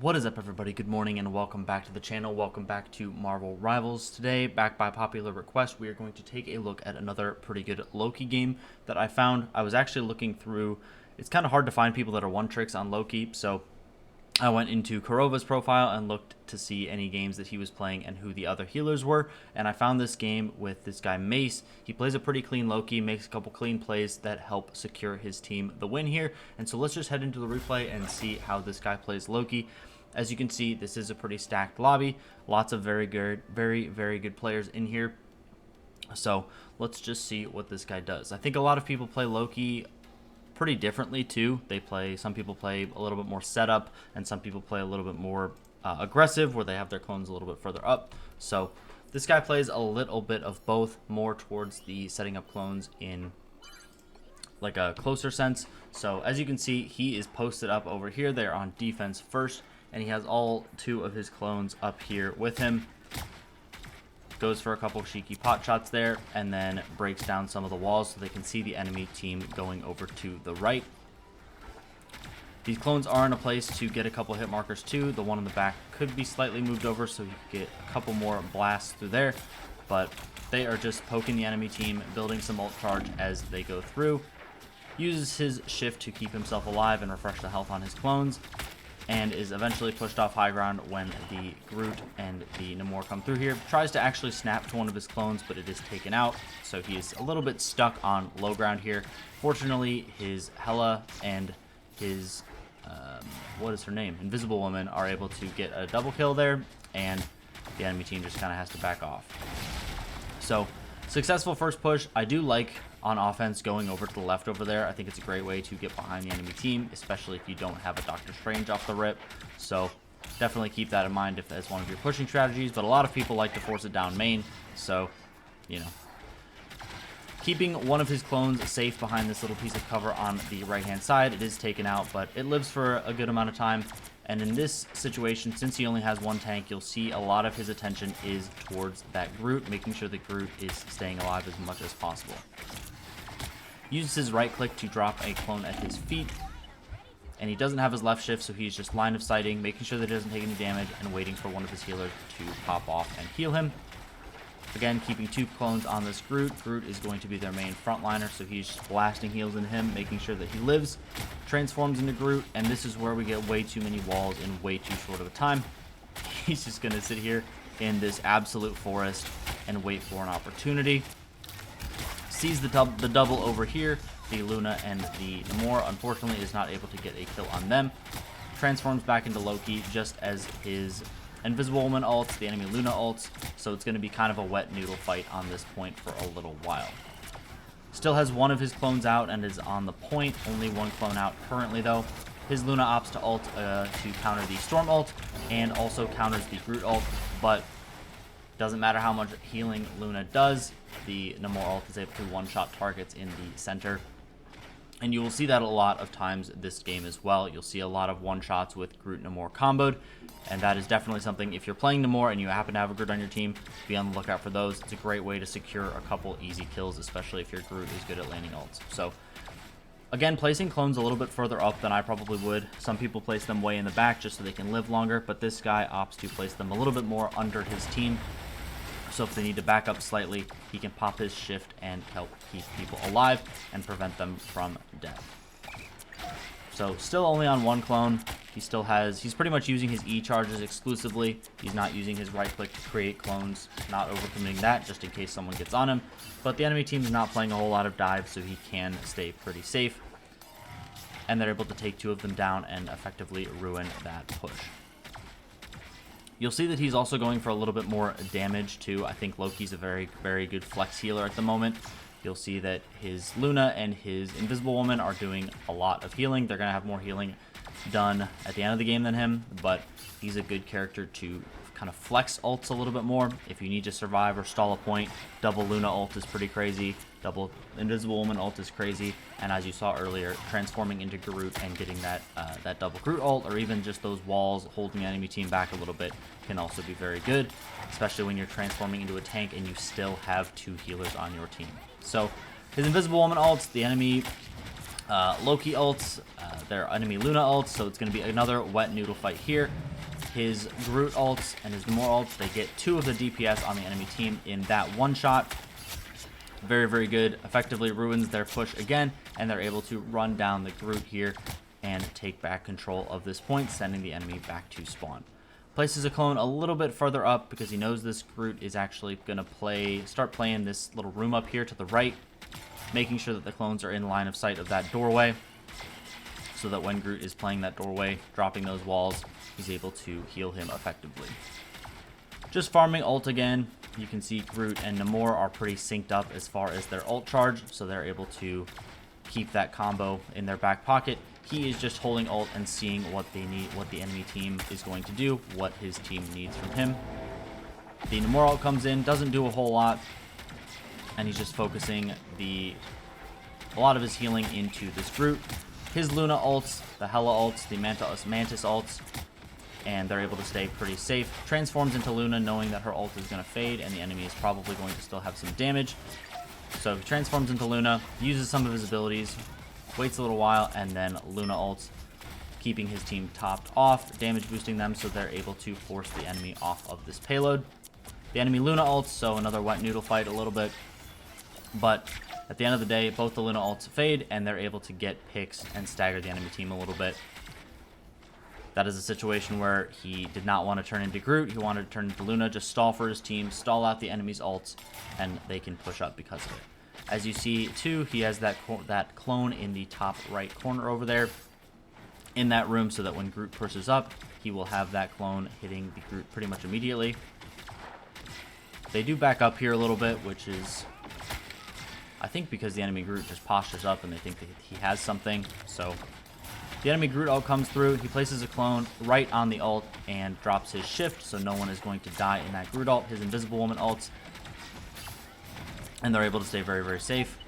What is up, everybody? Good morning and welcome back to the channel. Welcome back to Marvel Rivals. Today, back by popular request, we are going to take a look at another pretty good Loki game that I found. I was actually looking through, it's kind of hard to find people that are one tricks on Loki, so I went into Kurova's profile and looked to see any games that he was playing and who the other healers were, and I found this game with this guy MACE. He plays a pretty clean Loki, makes a couple clean plays that help secure his team the win here, and so let's just head into the replay and see how this guy plays Loki. As you can see, this is a pretty stacked lobby, lots of very good players in here, so let's just see what this guy does. I think a lot of people play Loki pretty differently too. Some people play a little bit more setup, and some people play a little bit more aggressive, where they have their clones a little bit further up. So this guy plays a little bit of both, more towards the setting up clones in like a closer sense. So as you can see, he is posted up over here. They're on defense first, and he has all two of his clones up here with him. Goes for a couple cheeky pot shots there, and then breaks down some of the walls so they can see the enemy team going over to the right. These clones are in a place to get a couple hit markers too. The one in the back could be slightly moved over so you could get a couple more blasts through there, but they are just poking the enemy team, building some ult charge as they go through. Uses his shift to keep himself alive and refresh the health on his clones, and is eventually pushed off high ground when the Groot and the Namor come through here. Tries to actually snap to one of his clones, but it is taken out, so he is a little bit stuck on low ground here. Fortunately, his Hela and his, what is her name? Invisible Woman are able to get a double kill there, and the enemy team just kind of has to back off. So, successful first push. I do like, on offense, going over to the left over there. I think it's a great way to get behind the enemy team, especially if you don't have a Doctor Strange off the rip. So definitely keep that in mind if that's one of your pushing strategies, but a lot of people like to force it down main, so, you know. Keeping one of his clones safe behind this little piece of cover on the right-hand side. It is taken out, but it lives for a good amount of time. And in this situation, since he only has one tank, you'll see a lot of his attention is towards that Groot, making sure the Groot is staying alive as much as possible. Uses his right click to drop a clone at his feet, and he doesn't have his left shift, so he's just line of sighting, making sure that he doesn't take any damage, and waiting for one of his healers to pop off and heal him. Again, keeping two clones on this Groot. Groot is going to be their main frontliner, so he's just blasting heals into him, making sure that he lives, transforms into Groot, and this is where we get way too many walls in way too short of a time. He's just going to sit here in this absolute forest and wait for an opportunity. Sees the double over here. The Luna and the Namor, unfortunately, is not able to get a kill on them. Transforms back into Loki just as his Invisible Woman ults, the enemy Luna ults, so it's going to be kind of a wet noodle fight on this point for a little while. Still has one of his clones out and is on the point. Only one clone out currently, though. His Luna opts to ult to counter the Storm ult, and also counters the Groot ult, but doesn't matter how much healing Luna does, the Namor ult is able to one-shot targets in the center. And you will see that a lot of times this game as well. You'll see a lot of one-shots with Groot Namor comboed, and that is definitely something, if you're playing Namor and you happen to have a Groot on your team, be on the lookout for those. It's a great way to secure a couple easy kills, especially if your Groot is good at landing ults. So, again, placing clones a little bit further up than I probably would. Some people place them way in the back just so they can live longer, but this guy opts to place them a little bit more under his team. So if they need to back up slightly, he can pop his shift and help keep people alive and prevent them from death. So still only on one clone. He's pretty much using his E charges exclusively. He's not using his right click to create clones, not overcommitting that just in case someone gets on him. But the enemy team is not playing a whole lot of dives, so he can stay pretty safe. And they're able to take two of them down and effectively ruin that push. You'll see that he's also going for a little bit more damage too. I think Loki's a very good flex healer at the moment. You'll see that his Luna and his Invisible Woman are doing a lot of healing. They're going to have more healing done at the end of the game than him, but he's a good character to kind of flex ults a little bit more. If you need to survive or stall a point, double Luna ult is pretty crazy. Double Invisible Woman ult is crazy. And as you saw earlier, transforming into Groot and getting that double Groot ult, or even just those walls holding the enemy team back a little bit, can also be very good, especially when you're transforming into a tank and you still have two healers on your team. So his Invisible Woman ults, the enemy Loki ults, their enemy Luna ults, so it's going to be another wet noodle fight here. His Groot ults and his Namor ults, they get 2 of the DPS on the enemy team in that one shot. Very, very good. Effectively ruins their push again, and they're able to run down the Groot here and take back control of this point, sending the enemy back to spawn. Places a clone a little bit further up because he knows this Groot is actually going to start playing this little room up here to the right, making sure that the clones are in line of sight of that doorway, so that when Groot is playing that doorway, dropping those walls, he's able to heal him effectively. Just farming ult again. You can see Groot and Namor are pretty synced up as far as their ult charge, so they're able to keep that combo in their back pocket. He is just holding ult and seeing what they need, what the enemy team is going to do, what his team needs from him. The Namor ult comes in, doesn't do a whole lot, and he's just focusing a lot of his healing into this Groot. His Luna ults, the Hela ults, the Mantis ults, and they're able to stay pretty safe. Transforms into Luna knowing that her ult is going to fade and the enemy is probably going to still have some damage. So he transforms into Luna, uses some of his abilities, waits a little while, and then Luna ults, keeping his team topped off, damage boosting them so they're able to force the enemy off of this payload. The enemy Luna ults, so another wet noodle fight a little bit. But at the end of the day, both the Luna ults fade, and they're able to get picks and stagger the enemy team a little bit. That is a situation where he did not want to turn into Groot. He wanted to turn into Luna, just stall for his team, stall out the enemy's ults, and they can push up because of it. As you see, too, he has that clone in the top right corner over there in that room, so that when Groot pushes up, he will have that clone hitting the Groot pretty much immediately. They do back up here a little bit, which is, I think, because the enemy Groot just postures up and they think that he has something. So the enemy Groot ult comes through. He places a clone right on the ult and drops his shift, so no one is going to die in that Groot ult. His Invisible Woman ults, and they're able to stay very, very safe.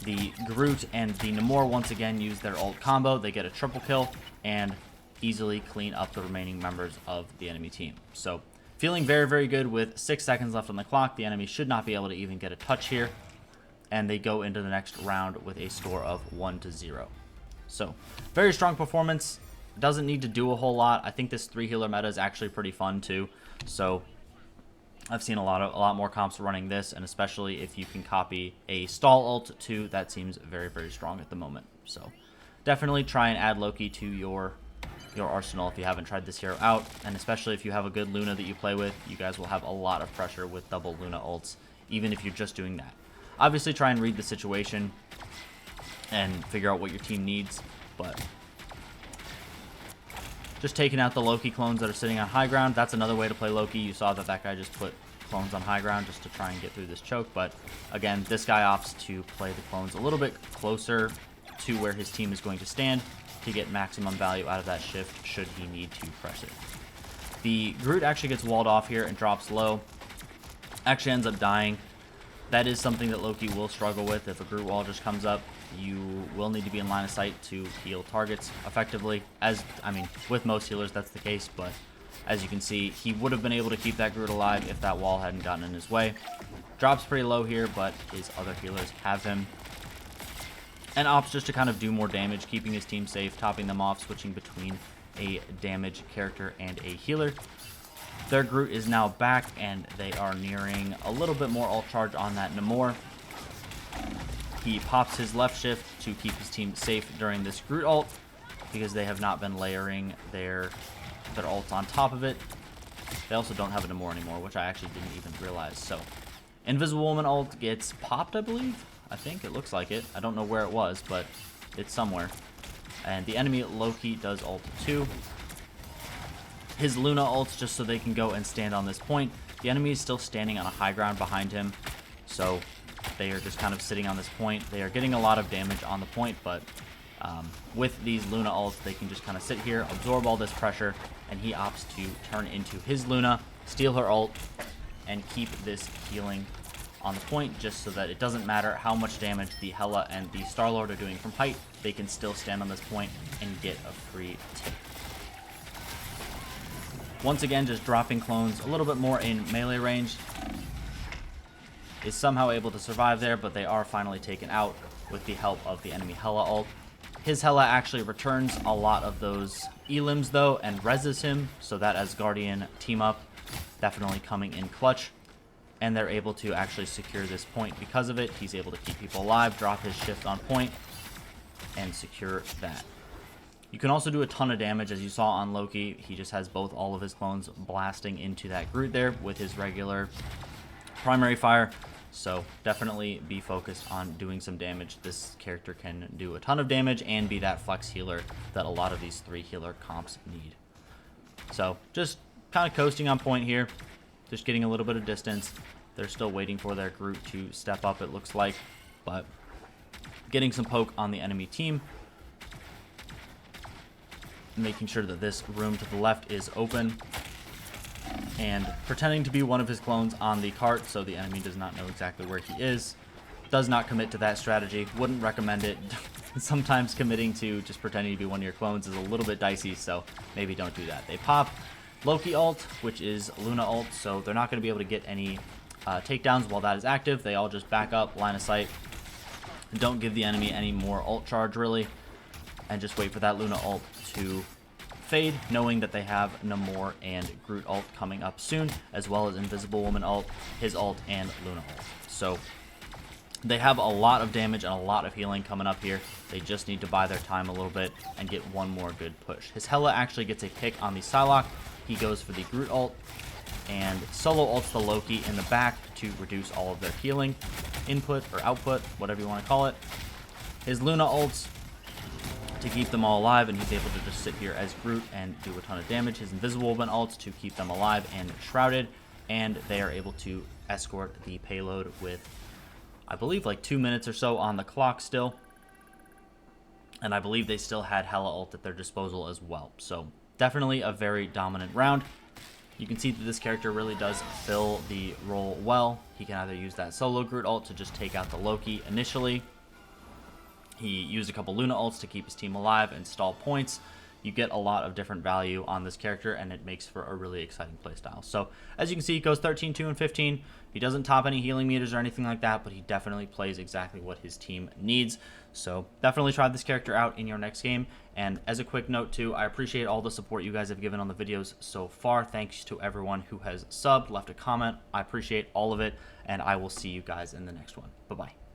The Groot and the Namor once again use their ult combo. They get a triple kill and easily clean up the remaining members of the enemy team. So feeling very, very good with 6 seconds left on the clock. The enemy should not be able to even get a touch here, and they go into the next round with a score of 1-0. So very strong performance. Doesn't need to do a whole lot. I think this 3 healer meta is actually pretty fun too. So I've seen a lot more comps running this, and especially if you can copy a stall ult too, that seems very, very strong at the moment. So definitely try and add Loki to your arsenal if you haven't tried this hero out, and especially if you have a good Luna that you play with, you guys will have a lot of pressure with double Luna ults, even if you're just doing that. Obviously try and read the situation and figure out what your team needs, but just taking out the Loki clones that are sitting on high ground, that's another way to play Loki. You saw that that guy just put clones on high ground just to try and get through this choke, but again, this guy opts to play the clones a little bit closer to where his team is going to stand to get maximum value out of that shift should he need to press it. The Groot actually gets walled off here and drops low. Actually ends up dying. That is something that Loki will struggle with. If a Groot wall just comes up, you will need to be in line of sight to heal targets effectively. With most healers that's the case, but as you can see, he would have been able to keep that Groot alive if that wall hadn't gotten in his way. Drops pretty low here, but his other healers have him. And opts just to kind of do more damage, keeping his team safe, topping them off, switching between a damage character and a healer. Their Groot is now back, and they are nearing a little bit more ult charge on that Namor. He pops his left shift to keep his team safe during this Groot ult, because they have not been layering their ults on top of it. They also don't have a Namor anymore, which I actually didn't even realize. So Invisible Woman ult gets popped, I believe. I think it looks like it. I don't know where it was, but it's somewhere. And the enemy Loki does ult too. His Luna ults just so they can go and stand on this point. The enemy is still standing on a high ground behind him, so they are just kind of sitting on this point. They are getting a lot of damage on the point, but with these Luna ults, they can just kind of sit here, absorb all this pressure, and he opts to turn into his Luna, steal her ult, and keep this healing on the point, just so that it doesn't matter how much damage the Hela and the Star-Lord are doing from height, they can still stand on this point and get a free tip. Once again, just dropping clones a little bit more in melee range. Is somehow able to survive there, but they are finally taken out with the help of the enemy Hela ult. His Hela actually returns a lot of those elims though and reses him, so that Asgardian team up definitely coming in clutch. And they're able to actually secure this point because of it. He's able to keep people alive, drop his shift on point, and secure that. You can also do a ton of damage, as you saw on Loki. He just has all of his clones blasting into that Groot there with his regular primary fire. So definitely be focused on doing some damage. This character can do a ton of damage and be that flex healer that a lot of these 3 healer comps need. So just kind of coasting on point here. Just getting a little bit of distance. They're still waiting for their Groot to step up, it looks like. But getting some poke on the enemy team. Making sure that this room to the left is open. And pretending to be one of his clones on the cart so the enemy does not know exactly where he is. Does not commit to that strategy. Wouldn't recommend it. Sometimes committing to just pretending to be one of your clones is a little bit dicey, so maybe don't do that. They pop Loki ult, which is Luna ult, so they're not going to be able to get any takedowns while that is active. They all just back up, line of sight. Don't give the enemy any more ult charge, really. And just wait for that Luna ult to fade, knowing that they have Namor and Groot ult coming up soon, as well as Invisible Woman ult, his ult, and Luna ult. So they have a lot of damage and a lot of healing coming up here. They just need to buy their time a little bit and get one more good push. His Hela actually gets a pick on the Psylocke. He goes for the Groot ult and solo ults the Loki in the back to reduce all of their healing input or output, whatever you want to call it. His Luna ults to keep them all alive, and he's able to just sit here as Groot and do a ton of damage. His Invisible Woman ults to keep them alive and shrouded, and they are able to escort the payload with, I believe, like 2 minutes or so on the clock still. And I believe they still had Hela ult at their disposal as well. So definitely a very dominant round. You can see that this character really does fill the role well. He can either use that solo Groot ult to just take out the Loki initially. He used a couple Luna ults to keep his team alive and stall points. You get a lot of different value on this character, and it makes for a really exciting playstyle. So as you can see, he goes 13, 2, and 15. He doesn't top any healing meters or anything like that, but he definitely plays exactly what his team needs. So definitely try this character out in your next game. And as a quick note too, I appreciate all the support you guys have given on the videos so far. Thanks to everyone who has subbed, left a comment. I appreciate all of it, and I will see you guys in the next one. Bye-bye.